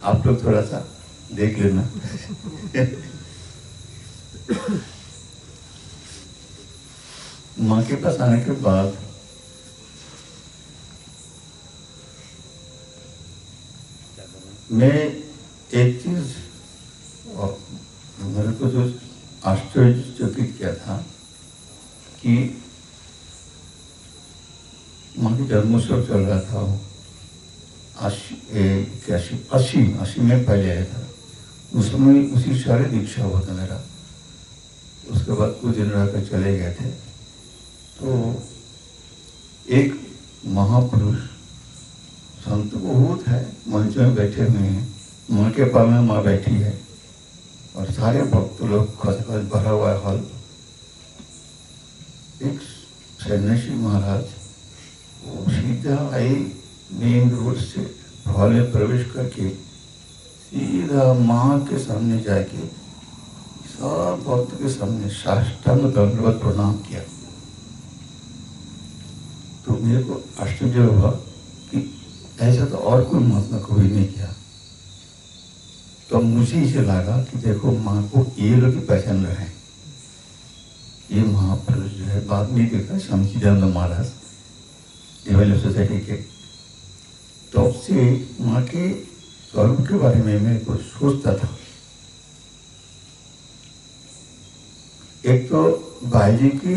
आप लोग थोड़ा सा देख लेना। माँ के पास आने के बाद मैं एक चीज मेरे को जो आश्चर्यचकित किया था कि माँ की जन्मोत्सव चल रहा था। 80 में पहले आया था। उस समय उसी सारे दीक्षा हुआ था मेरा। उसके बाद कुछ दिन रह कर चले गए थे। तो एक महापुरुष संत बहुत है, मंच में बैठे हुए हैं, माँ के पास में माँ बैठी है और सारे भक्त लोग खच भरा हुआ है हॉल। एक सन्यासी महाराज वो सीधा आई मेन रोड से हॉल में प्रवेश करके सीधा माँ के सामने जाके सब भक्त के सामने साष्टांग दंडवत प्रणाम किया। तो मेरे को आश्चर्य हुआ कि ऐसा तो और कोई महात्मा कभी नहीं किया। तो मुझे इसे लगा कि देखो माँ को ये लोग ही पहचान रहे हैं। ये महापुरुष जो है, बाद में देखा शमशीदानंद महाराज डेवलप सोसाइटी के। तब से माँ के स्वरूप के बारे में मेरे को सोचता था। एक तो भाई जी की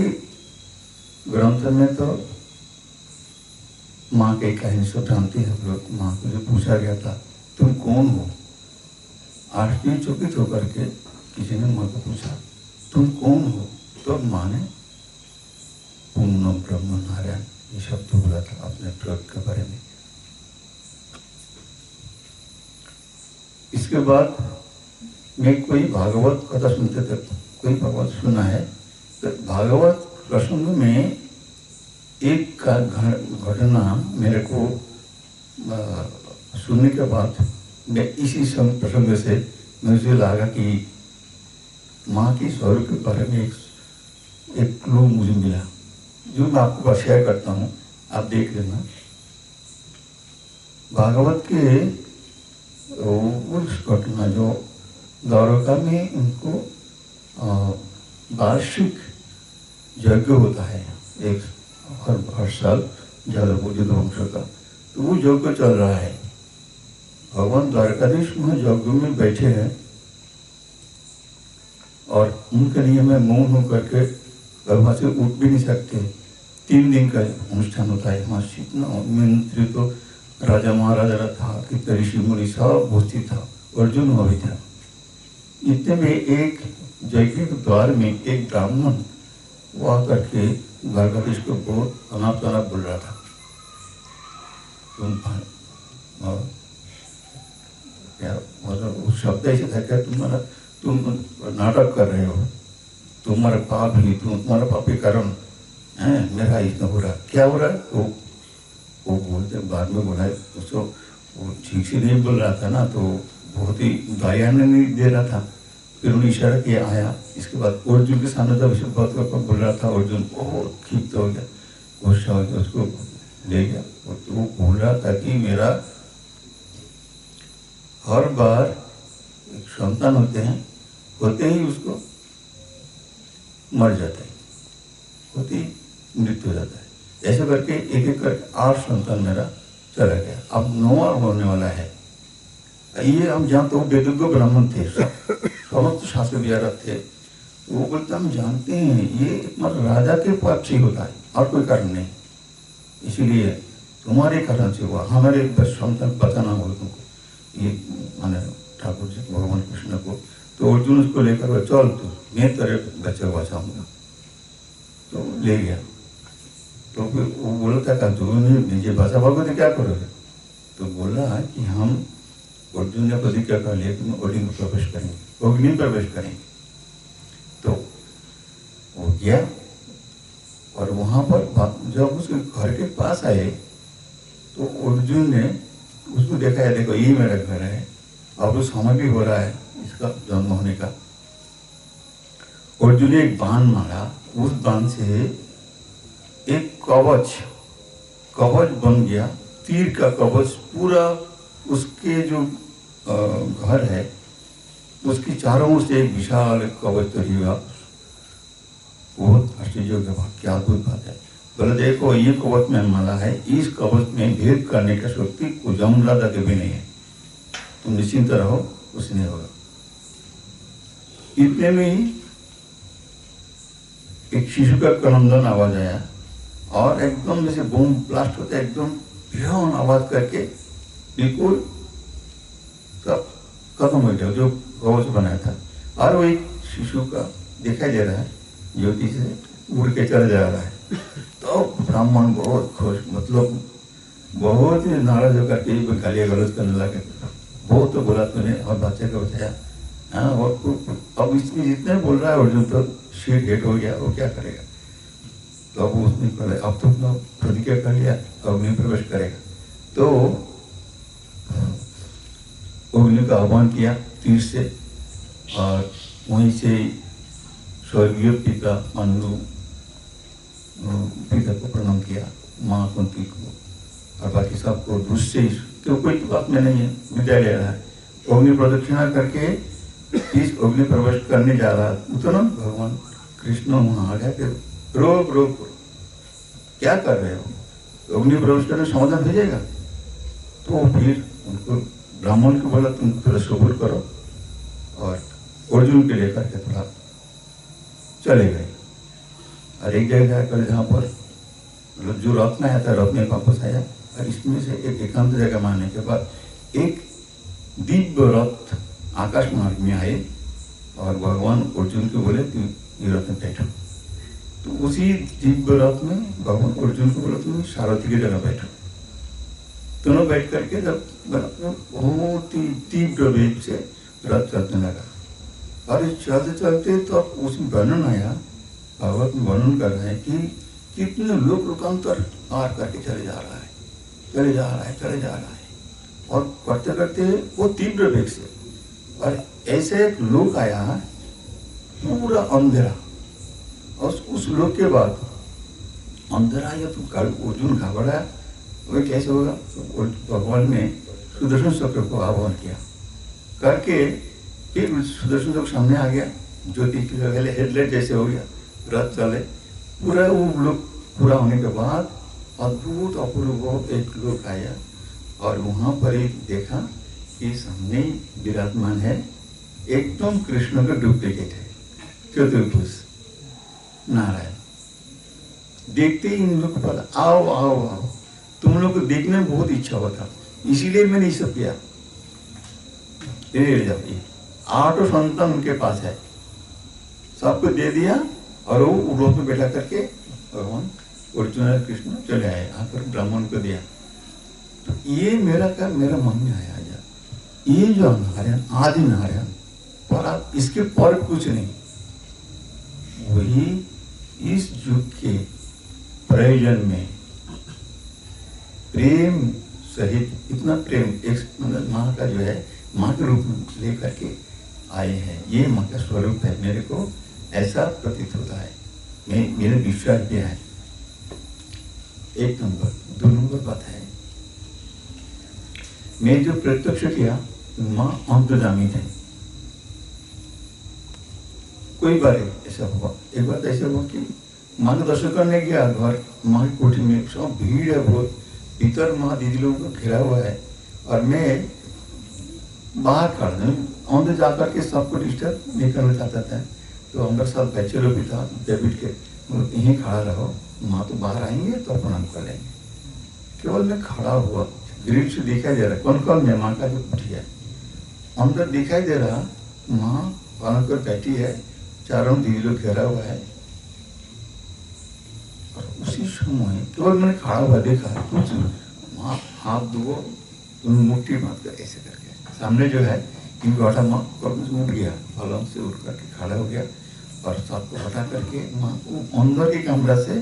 ग्रंथ में तो माँ के कहानी सब जानते हैं हम लोग। माँ को जो पूछा गया था तुम कौन हो, आश्चर्यचकित होकर के किसी ने माँ को पूछा तुम कौन हो, तो माँ ने पूर्ण ब्रह्म नारायण ये शब्द बोला था अपने प्रयोग के बारे में। इसके बाद मैं कोई भागवत कथा सुनते थे, कोई भागवत सुना है तो भागवत प्रसंग में एक घटना मेरे को सुनने के बाद मैं इसी प्रसंग से मुझे लगा कि माँ की स्वरूप के बारे में एक क्लू मुझे मिला जो मैं आपको शेयर करता हूँ, आप देख लेना। भागवत के उस घटना जो द्वारका में उनको वार्षिक यज्ञ होता है एक हर साल जलपूजित वंश का, तो वो यज्ञ चल रहा है। भगवान द्वारकाधीश वहाँ यज्ञ में बैठे हैं और उनके लिए मैं मौन होकर के वहाँ से उठ भी नहीं सकते। 3 दिन का अनुष्ठान होता है वहाँ। इतना मंत्री तो राजा महाराजा था, कितने ऋषि मुनि सब उपस्थित था, अर्जुन वहाँ भी था। इतने में एक यज्ञ के द्वार में एक ब्राह्मण वो आकर के द्वारकाधीश को बहुत अनाप शनाप बोल रहा था। मतलब उस शब्द ऐसे था क्या तुम नाटक कर रहे हो, तुम्हारा पाप ही तुम्हारा पाप के कारण है मेरा इतना हो रहा, क्या हो रहा है। तो वो बोलते बाद में बोला उसको, वो ठीक से नहीं बोल रहा था ना, तो बहुत ही दया नहीं दे रहा था। फिर उन्होंने इशारा किया आया। इसके बाद अर्जुन के सामने जब इसे बात बोल रहा था, अर्जुन बहुत क्षिप्त हो गया, गुस्सा हो गया, उसको ले गया। और तो वो बोल रहा था कि मेरा हर बार एक संतान होते ही उसको मर जाता है, होते ही मृत्यु हो जाता है। ऐसे करके एक एक करके 8 संतान मेरा चला गया, अब 9वां होने वाला है। ये हम जानते हो वेदज्ञ ब्राह्मण थे, समस्त शास्त्र विचारक थे। वो बोलते हम जानते हैं ये मतलब राजा के पक्ष ही होता है और कोई कारण नहीं, इसीलिए तुम्हारे कारण से हुआ, हमारे संतान बचाना होगा तुमको। ये माने ठाकुर जी भगवान कृष्ण को। तो अर्जुन उसको लेकर चल तू, मैं तेरे बच्चे को बचाऊंगा। तो ले गया। तो फिर वो बोला था तुमने बचा पाओगे तो क्या करोगे। तो बोला कि हम अर्जुन ने प्रतिज्ञा कर लिया कि अग्नि में प्रवेश करेंगे, अग्नि में प्रवेश करेंगे। तो वो गया और वहां पर जब उसके घर के पास आए तो अर्जुन ने उसको देखा है, देखो ये मेरा घर है, अब तो समय भी हो रहा है इसका जन्म होने का। अर्जुन ने एक बाण मारा, उस बाण से एक कवच बन गया, तीर का कवच पूरा उसके जो घर है, उसकी चारों ओर से एक विशाल कवच तरी हुआ। बहुत आश्चर्य की बात, क्या अद्भुत बात है। बोले देखो ये कवच में माला है, इस कवच में भेद करने की शक्ति को जमरादा के भी नहीं है, तुम निश्चिंत रहो, कुछ नहीं होगा। इतने में ही एक शिशु का क्रंदन आवाज आया और एकदम जैसे बम ब्लास्ट होता है, एकदम भीषण आवाज करके बिल्कुल सब खत्म हो गया जो कवच बनाया था। और वो एक शिशु का दिखाई दे रहा है, ज्योति से उड़ के चला जा रहा है। तो ब्राह्मण बहुत खुश, मतलब बहुत ही नाराज होकर के गालियाँ गलौज करने लगे। बहुत तो बोला तूने और बच्चे को बताया, हाँ, और अब इसमें जितने बोल रहा है अर्जुन तो शीट हेट हो गया, वो क्या करेगा। तो अब उसने पहले अब तो अपना प्रतिज्ञा कर लिया, अग्नि प्रवेश करेगा। तो अग्नि का आह्वान किया तीर से, और वहीं से स्वर्गीय पिता पांडु पिता को प्रणाम किया, माँ कुंती को, और बाकी सबको दूसरे तो कोई बात में नहीं है, विदाई ले रहा है। अग्नि प्रदक्षिणा करके इस अग्नि प्रवेश करने जा रहा है, तुरंत भगवान कृष्ण वहां आ गया कि रोक रोक, क्या कर रहे हो, अग्नि प्रवेश करने समाधान भेजेगा। तो फिर उनको ब्राह्मण को बोला तुम थोड़ा सब्र करो, और अर्जुन के लेकर के थोड़ा चले गए। और एक जगह जाकर जहाँ पर मतलब जो रत्न आया था, रत्न वापस आया, और इसमें से एक एकांत जगह में आने के बाद एक दिव्य रथ आकाश मार्ग में आए, और भगवान अर्जुन को बोले तुम ये रथ में बैठो। तो उसी दिव्य रथ में भगवान अर्जुन को बोला तुम सारथी की जगह बैठो। दोनों बैठ करके जब बहुत ही तीव्र वेग से रथ चलने लगा, और चलते चलते तो उसमें वर्णन आया, भगवत में वर्णन कर रहे हैं कि कितने लोग लोकांतर पार करके चले जा रहा है, चले जा रहा है, चले जा रहा है, और करते करते वो तीव्र वेग से, और ऐसे एक लोक आया पूरा अंधेरा, और उस लोक के बाद अंधेरा या तो अर्जुन घबराया, वो कैसे होगा। तो भगवान ने सुदर्शन चक्र को आह्वान किया करके, फिर सुदर्शन चक्र सामने आ गया, ज्योति की जगह हेडलाइट जैसे हो गया, रथ चले पूरा। वो लोग पूरा होने के बाद अद्भुत अपूर्व एक लोक आया, और वहां पर एक देखा कि सामने विराजमान है, एकदम कृष्ण का डुप्लीकेट है, चतुर्भुज नारायण। देखते ही इन लोग को पता, आओ आओ आओ, तुम लोग को देखने में बहुत इच्छा हुआ था, इसीलिए मैंने ये सब किया। आठ संतान उनके पास है, सबको दे दिया, और वो रोड में बैठा करके भगवान अर्जुन कृष्ण चले आए, आकर ब्राह्मण को दिया। तो ये मेरा मन में आया, ये जो नारायण आदि नारायण पर, इसके पर कुछ नहीं, वही इस युग के प्रयोजन में प्रेम सहित, इतना प्रेम एक मतलब माँ का जो है, माँ के रूप में लेकर के आए हैं। ये माँ का स्वरूप है, मेरे को ऐसा प्रतीत होता है, मेरे विश्वास भी है। एक नंबर। दो नंबर बात है, मैं जो प्रत्यक्ष किया, माँ अंतर्यामी थे। कोई बार ऐसा हुआ, एक बार ऐसा हुआ कि माँ को दर्शन करने गया, घर माँ की कोठी में सब भीड़ है बहुत, भीतर माँ दीदी लोगों को घिरा हुआ है, और मैं बाहर खड़ा हूँ, अंदर जाकर के सबको डिस्टर्ब नहीं करना चाहता था। तो हमारे साथ बच्चे लोग भी था, डेविड के, यहीं खड़ा रहो, माँ तो बाहर आएंगे तो प्रणाम कर लेंगे। केवल मैं खड़ा हुआ, ग्रिल से दिखाई दे रहा कौन कौन है, माँ का जो कुठी है, अंदर दिखाई दे रहा माँ पालन कर बैठी है, चारों दीदी लोग घेरा हुआ है। और उसी समय केवल मैंने खड़ा हुआ देखा, कुछ माँ हाथ दो, मुट्ठी बात कर ऐसे करके, सामने जो है इनको हटा, माँ उठ गया, पलंग से उठ करके खड़ा हो गया, और सबको हटा करके माँ को अंदर के कमरा से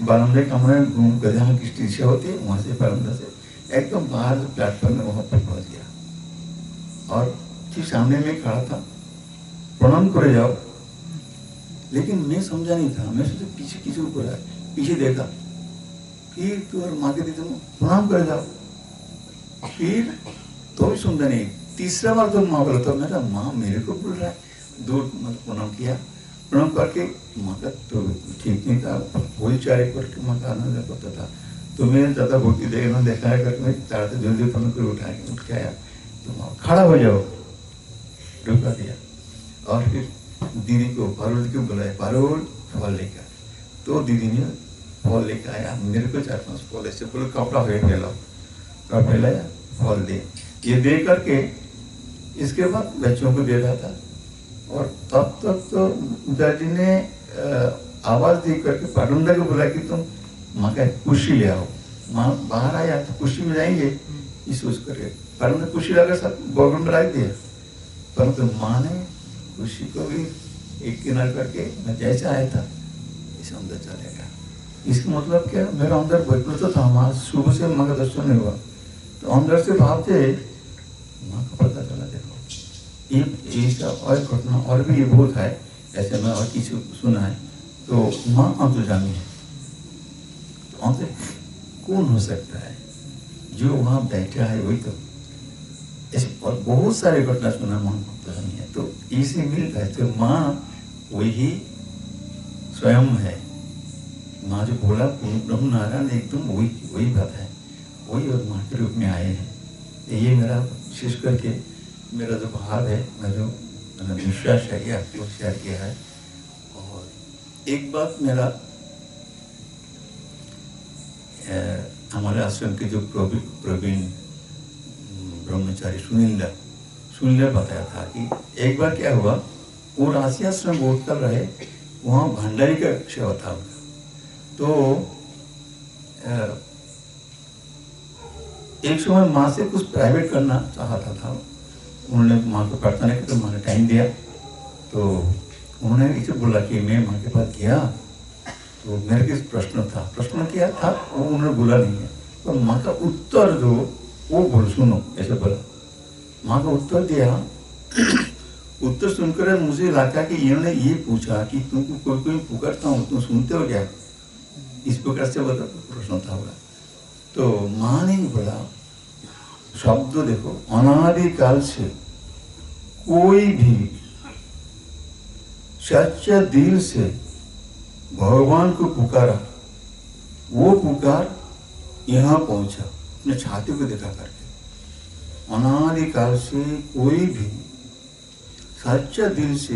बरामदे कमरे में घूम कर, जहाँ की स्टेशन होती है वहाँ से बरामदा से एकदम बाहर प्लेटफॉर्म में वहाँ पर पहुँच गया। और ठीक सामने में खड़ा था, प्रणाम करे जाओ, लेकिन मैं समझा नहीं था, मैं सोचा पीछे किसी को रहा है, पीछे देखा, फिर तो और माँ के दीदी प्रणाम करे जाओ, फिर तो भी समझा नहीं, तीसरा बार तो माँ बोला तो मेरा माँ मेरे को बोल रहा है, दूर मतलब प्रणाम किया, प्रणाम करके माँ का तो ठीक नहीं था, वही चाय करके माँ का आनंद करता था। तो मैं ज़्यादा भक्ति देखना देखा है करके मैं ताड़ते जल्दी प्रणाम कर उठा के उठ के आया, तो माँ खड़ा हो जाओ, रुका दिया। और फिर दीदी को पारुल को बुलाया, पारुल फल लेकर, तो दीदी ने फल लेकर आया, मेरे को 4-5 फल ऐसे बोले कपड़ा फैलाओ, कपड़ा लाया, फल दे, ये दे करके इसके बाद बच्चों को दे रहा था। और तब तक तो दादी ने आवाज दे करके पारुंदा को बोला कि तुम माँ का कुर्सी ले आओ। माँ बाहर आया तो कुर्सी में जाएंगे इस सोच करके पारुंदा कुर्सी लगा सब बॉगन में रख दिया, परंतु माँ ने कुर्सी को भी एक किनार करके मैं जैसे आया था इसे अंदर चलेगा। इसका मतलब क्या, मेरा अंदर बैठना तो था, माँ सुबह से माँ का दर्शन नहीं हुआ, तो अंदर से भाव थे माँ का पता चला। देखो ये और घटना और भी ये बहुत है, ऐसे मैं और किसी सुना है। तो माँ अंतर्जामी है, तो अंतर कौन हो सकता है, जो वहाँ बैठा है वही तो। ऐसे और बहुत सारे घटना सुना माँ अंतर्जामी है, तो इसे मिलता है। तो माँ वही स्वयं है, माँ जो बोला ब्रह्म नारायण एकदम वही बात है, वही और माँ के रूप में आए हैं। ये मेरा विशेष करके मेरा जो भाव है, मैं जो विश्वास है ये आपको शेयर किया है। और एक बात मेरा हमारे आश्रम के जो प्रवीण ब्रह्मचारी सुनील बताया था कि एक बार क्या हुआ, वो राशि आश्रम बोध कर रहे, वहाँ भंडारी का सेवा था उनका। तो एक समय माँ से कुछ प्राइवेट करना चाहता था, उन्होंने माँ को प्रार्थना की, तो माँ ने टाइम दिया। तो उन्होंने इसे बोला कि मैं माँ के पास गया तो मेरे किस प्रश्न किया था, वो उन्होंने बोला नहीं है, पर माँ का उत्तर जो वो बोल सुनो, ऐसे बोला। माँ का उत्तर दिया, उत्तर सुनकर मुझे लगा कि इन्होंने ये पूछा कि तुमको कोई पुकारता हूँ तुम सुनते हो क्या, इस प्रकार से बता प्रश्न था होगा। तो माँ ने बोला शब्द देखो, अनादिकाल से कोई भी सच्चे दिल से भगवान को पुकारा, वो पुकार यहाँ पहुंचा अपने छाती को दिखा करके। अनादिकाल से कोई भी सच्चे दिल से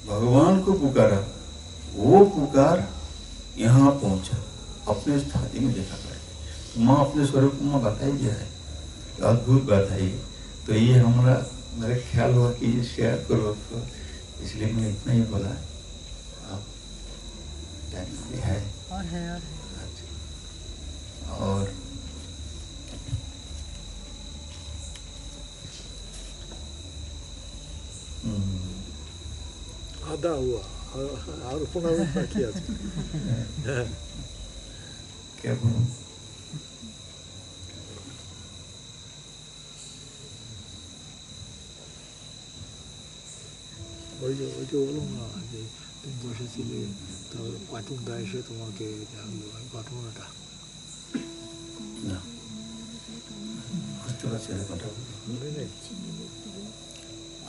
भगवान को पुकारा, वो पुकार यहाँ पहुंचा अपने छाती में दिखा करके। माँ अपने स्वरूप को माँ बताई दिया है, अद्भुत बात है ये। तो ये हमारा मेरा ख्याल हुआ कि ये शेयर करो आपको, इसलिए मैंने इतना ही बोला है। आप टाइम है और है और आधा हुआ और पुनः किया क्या बोलूं,我就弄了，这多少几类到广东的一些东西给这样有广东的。ना कुछ चले पता।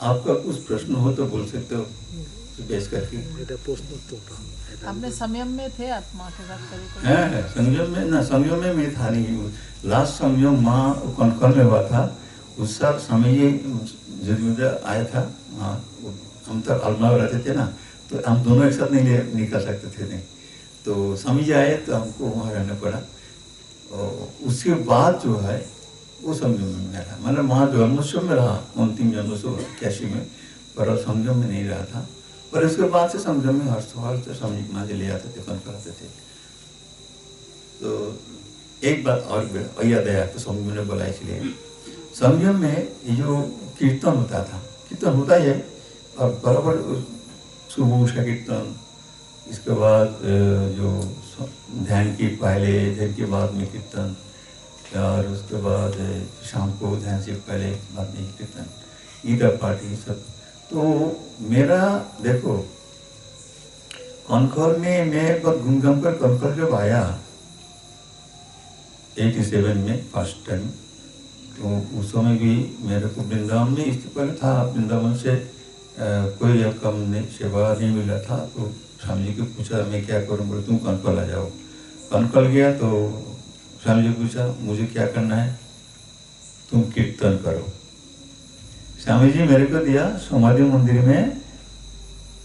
आपका कुछ प्रश्न हो तो बोल सकते हो, पेश करके। आपने संयम में थे, आप माँ के साथ कभी है संयम में ना, संयम में मैं था नहीं। लास्ट संयम माँ कॉन्फ्रेंस में हुआ था, उस साल समय जब आया था। हाँ, हम तब अलमा रहते थे ना, तो हम दोनों एक साथ नहीं निकल सकते थे नहीं, तो समय आए तो हमको वहाँ रहना पड़ा। और उसके बाद जो है वो संयम में रहा, मतलब वहाँ जन्मोत्सव में रहा, अंतिम जन्मोत्सव 81 में, पर संयम में नहीं रहा था। पर उसके बाद से संयम में हर से समझ ले आते थे, कौन कराते थे। तो एक बात और याद आया, तो संयम ने बोला, इसलिए संयम में ये जो कीर्तन होता था, कीर्तन होता ही है, और बराबर सुबह का कीर्तन, इसके बाद जो ध्यान की पहले, ध्यान के बाद में कीर्तन, और उसके बाद शाम को ध्यान से पहले बाद में कीर्तन, ईद पार्टी सब। तो मेरा देखो कनखल में मैं घूम कर कनखल जब आया 87 में फर्स्ट टाइम, तो उस समय भी मेरे को वृंदावन में इससे पहले था, वृंदावन से कोई रकम नहीं, सेवा नहीं मिला था। तो स्वामी जी को पूछा मैं क्या करूं, बोले तुम कनकल आ जाओ। कनकल गया तो स्वामी जी पूछा मुझे क्या करना है, तुम कीर्तन करो। स्वामी जी मेरे को दिया समाधि मंदिर में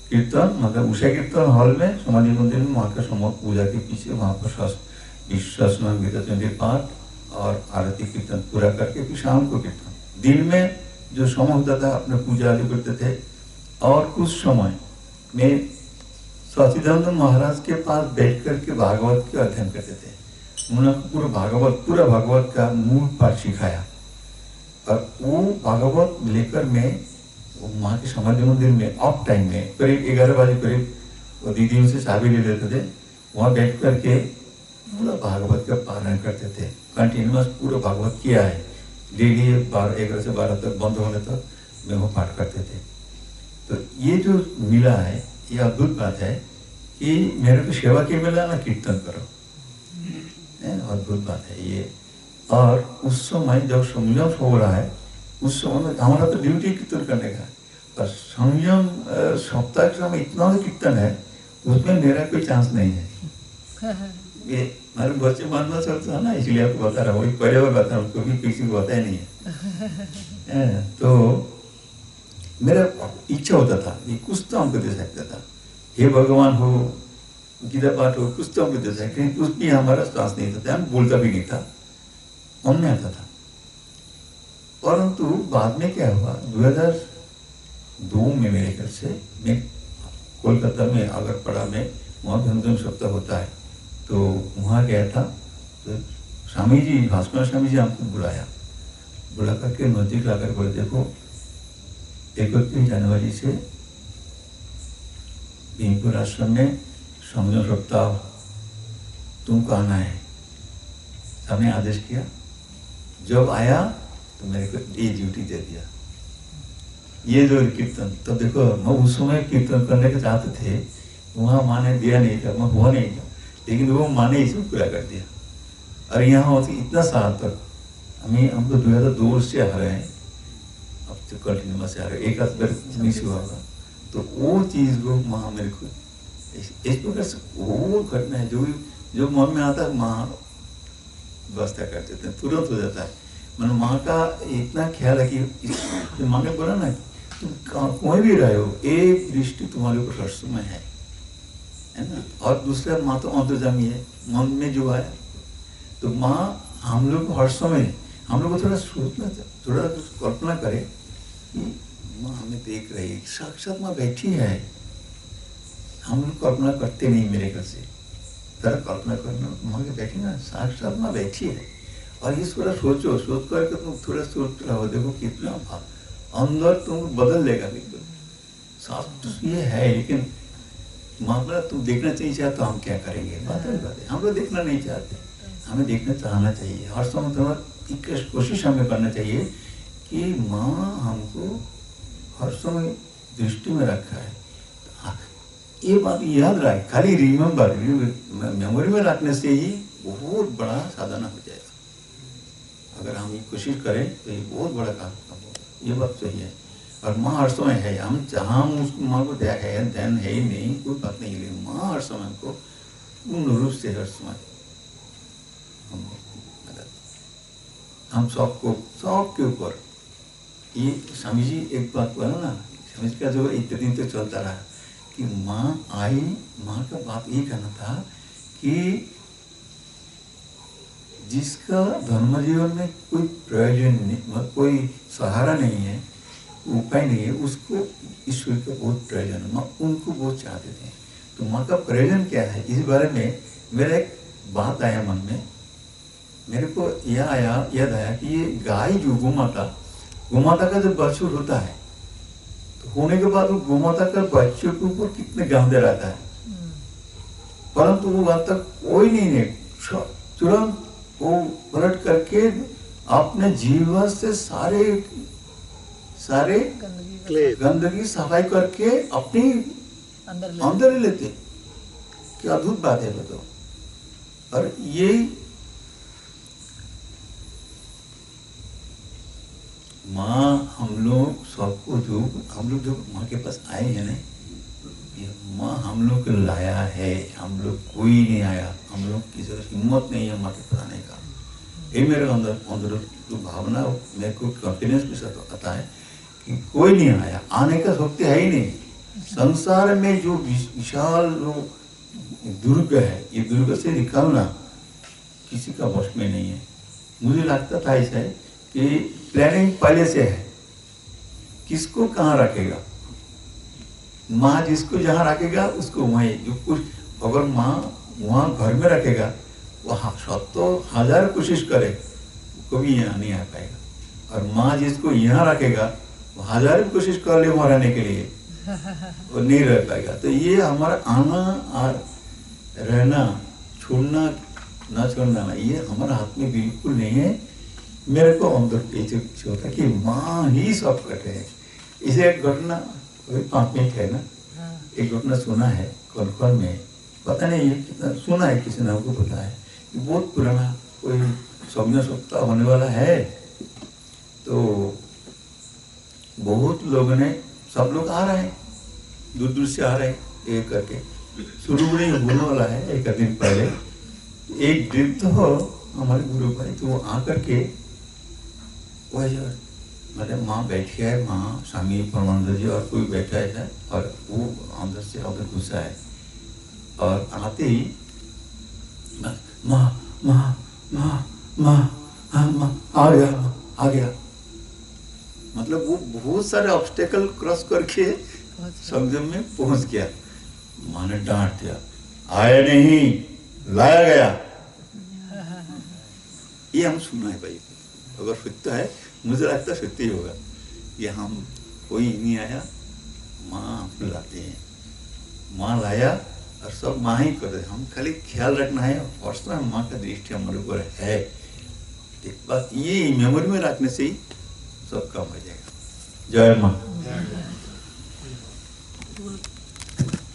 कीर्तन, मतलब उषा कीर्तन हॉल में समाधि मंदिर में, वहाँ का समूह पूजा के पीछे वहाँ पर विश्वासनाम गीता चंडी पाठ और आरती कीर्तन पूरा करके फिर शाम को कीर्तन। दिन में जो समय होता था अपने पूजा आदि करते थे, और कुछ समय में सचिदानंद महाराज के पास बैठ करके भागवत के अध्ययन करते थे। उन्होंने पूरा भागवत का मूल पाठ सिखाया, और वो भागवत लेकर मैं वहाँ के समाधि मंदिर में ऑफ टाइम में करीब 11 बजे करीब वो दीदी से चाबी ले लेते थे, वहाँ बैठ करके पूरा भागवत का पारायण करते थे। कंटिन्यूस पूरा भागवत किया है, डेली 11 से 12 तक बंद होने तक मैं वो पाठ करते थे। तो ये जो मिला है ये अद्भुत बात है कि मेरे को सेवा के मिला ना कीर्तन करो, अद्भुत बात है ये। और उस समय जब संयम हो रहा है, उस समय हमारा तो ड्यूटी कीर्तन करने का, पर संयम सप्ताह के समय इतना कीर्तन है उसमें मेरा कोई चांस नहीं है। ये हमारे बच्चे मानना चलता है ना, इसलिए आपको बता रहा हूँ, पहले बार बता रहा हूँ, कभी किसी को बताया नहीं है। तो मेरा इच्छा होता था कि कुछ तो हमको दे सकता था, हे भगवान हो, गीता पाठ हो, कुछ तो हमको दे सकते, कुछ भी हमारा सांस नहीं था, हम बोलता भी नहीं था, मन में आता था। परंतु बाद में क्या हुआ, 2002 में मेरे घर से मैं कोलकाता में आगरपड़ा में वहाँ धमधम सप्ताह होता है, तो वहाँ गया था। तो स्वामी जी, भास्कर स्वामी जी हमको बुला करके नजदीक लाकर बोले देखो 31 जनवरी से भीमपुर आश्रम में संयम सप्ताह तुमको आना है। हमने आदेश किया, जब आया तो मेरे को ये ड्यूटी दे दिया, ये जो कीर्तन। तो देखो मैं उस समय कीर्तन करने के चाहते थे, वहाँ माने दिया नहीं था, मैं हुआ नहीं था, लेकिन वो माने इसको पूरा कर दिया। और यहाँ होती इतना साल तक हम तो 2002 से आ रहे हैं, अब तो कंटिन्यू से आ रहे हैं, एक आध बार मिस हुआ होगा। तो वो चीज़ को वहाँ मेरे को इस प्रकार से वो घटना है जो मन में आता है, माँ व्यवस्था कर देते हैं, तुरंत हो जाता है। मैंने माँ का इतना ख्याल है कि माँ ने बोला ना तुम कोई भी रहे हो, एक दृष्टि तुम्हारे ऊपर हर समय है ना। और दूसरा माँ तो अंतर्जामी है, मन में जो आया तो माँ हम लोग को हर समय, हम लोग को थोड़ा सोचना, थोड़ा कल्पना करे कि माँ हमें देख रही है, साक्षात माँ बैठी है। हम लोग कल्पना करते नहीं, मेरे घर से थोड़ा कल्पना करना, माँ के बैठी ना, साक्षात माँ बैठी है। और ये थोड़ा सोचो, सोच करके तुम थोड़ा सोच रहो, देखो कितना अंदर तुम बदल लेगा बिल्कुल। साफ तो ये है, लेकिन मामला तुम देखना चाहिए चाहते तो हम क्या करेंगे, बात है। हम लोग देखना नहीं चाहते, हमें देखना चाहना चाहिए। हर समय तुम्हारा कोशिश हमें करना चाहिए कि माँ हमको हर समय दृष्टि में रखा है। ये बात याद रहे, खाली रिमेम्बर, मेमोरी में रखने से ही बहुत बड़ा साधना हो जाएगा। अगर हम ये कोशिश करें तो ये बहुत बड़ा काम होगा, ये बात सही है। और माँ हर समय है, हम जहाँ उसको माँ को ध्यान है ही नहीं, कोई बात नहीं, लेकिन माँ हर समय हमको पूर्ण रूप से हर समय हम सबके ऊपर। ये स्वामी जी एक बात बोला ना, स्वामी जी का जो इतने दिन तो चलता रहा कि माँ आई, माँ का बात ये कहना था कि जिसका धर्म जीवन में कोई प्रयोजन नहीं, कोई सहारा नहीं है, उपाय नहीं है, उसको ईश्वर का बहुत प्रयोजन है। माँ उनको बहुत चाहते थे। तो माँ का प्रयोजन क्या है, इस बारे में मेरा एक बात आया मन में, मेरे को याद आया कि ये गाय जो गोमाता का जो बछड़ा होता है, तो होने के बाद वो गोमाता का बच्चों के ऊपर कितने गंदे रहता है, परंतु वो बात तक कोई नहीं है, तुरंत वो पलट करके अपने जीवन से सारे गंदगी सफाई करके अपनी अंदर ही लेते। क्या अद्भुत बात है बताओ। और ये माँ हम लोग सबको जो हम लोग जो माँ के पास आए हैं ना, ये माँ हम लोग को लाया है। हम लोग कोई नहीं आया, हम लोग की जो हिम्मत नहीं है माँ के पास आने का। ये मेरे अंदर अंदर जो भावना, मेरे को कॉन्फिडेंस के साथ आता है कि कोई नहीं आया, आने का शक्ति है ही नहीं। संसार में जो विशाल जो दुर्ग है, ये दुर्ग से निकलना किसी का वश में नहीं है। मुझे लगता था ऐसा है कि प्लानिंग पहले से है, किसको कहाँ रखेगा, माँ जिसको जहाँ रखेगा उसको वहीं, जो कुछ अगर माँ वहाँ घर में रखेगा, वहाँ 100,000 कोशिश करे कभी यहाँ नहीं आ पाएगा। और माँ जिसको यहाँ रखेगा वो 1000 कोशिश कर ले वहाँ रहने के लिए, वो नहीं रह पाएगा। तो ये हमारा आना और रहना, छोड़ना ना छोड़ना, ये हमारा हाथ में बिल्कुल नहीं है। मेरे को अंदर ये होता कि माँ ही सब कटे है। इसे एक घटना, कोई 5 मिनट है ना, एक घटना सुना है कॉन्फ्रेंस में, पता नहीं ये कितना सुना है, किसी ने हमको पता है, बहुत पुराना कोई 100 सप्ताह होने वाला है। तो बहुत लोगों ने, सब लोग आ रहे हैं, दूर दूर से आ रहे हैं, एक करके शुरू नहीं होने वाला है। एक दिन पहले एक दिन तो हमारे गुरु भाई तो वो आकर के वही, मतलब माँ बैठी है, माँ स्वामी परमानंद जी और कोई बैठा है, और वो अंदर से अंदर घुसा है। और आते ही माँ माँ माँ माँ हाँ माँ आ गया, माँ आ गया। मतलब वो बहुत सारे ऑब्स्टेकल क्रॉस करके संगम में पहुंच गया। माँ ने डांट दिया, आया नहीं, लाया गया। ये हम सुना है भाई, अगर सत्य है, मुझे लगता है सत्य ही होगा। ये हम कोई नहीं आया, माँ लाते हैं, माँ लाया और सब माँ ही कर रहे। हम खाली ख्याल रखना है, पर्सनल माँ का दृष्टि हमारे ऊपर है। एक बात ये मेमोरी में रखने से ही सब काम हो जाएगा। जय माँ।